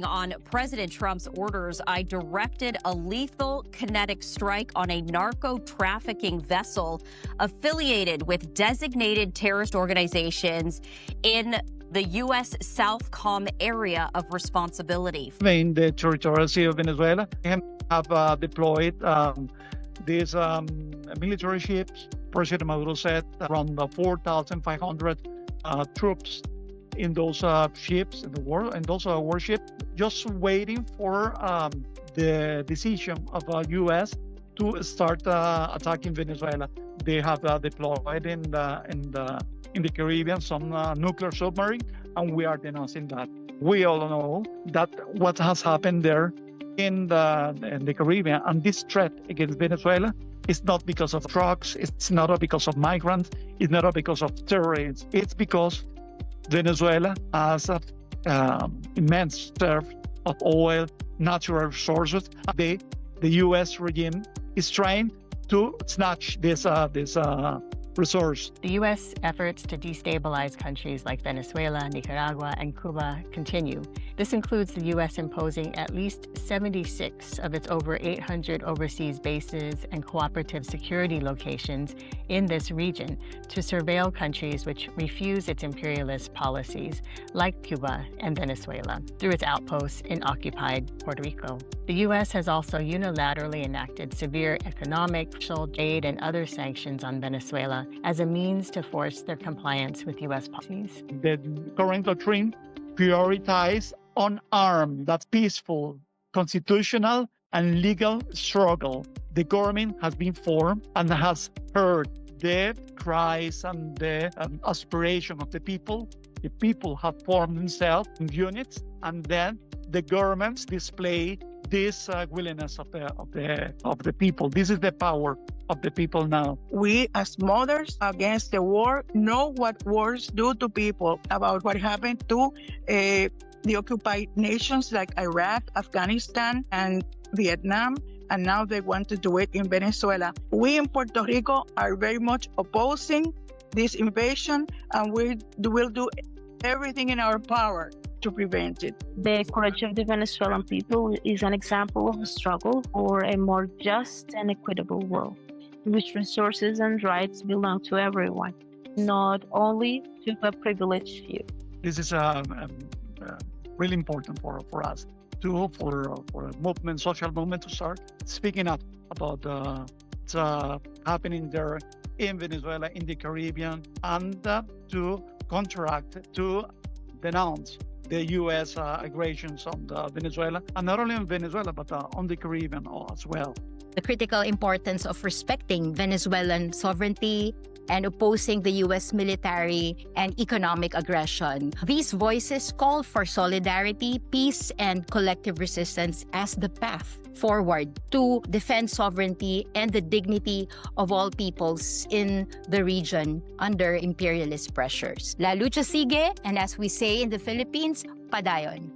On President Trump's orders, I directed a lethal kinetic strike on a narco-trafficking vessel affiliated with designated terrorist organizations in the U.S. Southcom area of responsibility. In the territorial sea of Venezuela, we have deployed these military ships. President Maduro said around 4,500 troops in those ships in the world, and those warships, just waiting for the decision of the U.S. to start attacking Venezuela. They have deployed in the Caribbean some nuclear submarine, and we are denouncing that. We all know that what has happened there in the Caribbean, and this threat against Venezuela is not because of drugs, it's not because of migrants, it's not because of terrorists, it's because Venezuela has an immense reserve of oil, natural resources. The U.S. regime is trying to snatch this resource. The U.S. efforts to destabilize countries like Venezuela, Nicaragua, and Cuba continue. This includes the U.S. imposing at least 76 of its over 800 overseas bases and cooperative security locations in this region to surveil countries which refuse its imperialist policies, like Cuba and Venezuela, through its outposts in occupied Puerto Rico. The U.S. has also unilaterally enacted severe economic, social aid, and other sanctions on Venezuela as a means to force their compliance with U.S. policies. The current doctrine prioritizes unarmed, that's peaceful, constitutional, and legal struggle. The government has been formed and has heard the cries and the aspiration of the people. The people have formed themselves in units, and then the governments display this willingness of the people. This is the power of the people now. We, as mothers against the war, know what wars do to people, about what happened to the occupied nations like Iraq, Afghanistan, and Vietnam, and now they want to do it in Venezuela. We in Puerto Rico are very much opposing this invasion, and we will do everything in our power to prevent it. The courage of the Venezuelan people is an example of a struggle for a more just and equitable world, in which resources and rights belong to everyone, not only to a privileged few. This is really important for us, too, for a movement, social movement to start speaking up about what's happening there in Venezuela, in the Caribbean, and to counteract, to denounce the U.S. aggressions on Venezuela, and not only on Venezuela, but on the Caribbean as well. The critical importance of respecting Venezuelan sovereignty and opposing the U.S. military and economic aggression. These voices call for solidarity, peace, and collective resistance as the path forward to defend sovereignty and the dignity of all peoples in the region under imperialist pressures. La lucha sigue, and as we say in the Philippines, padayon.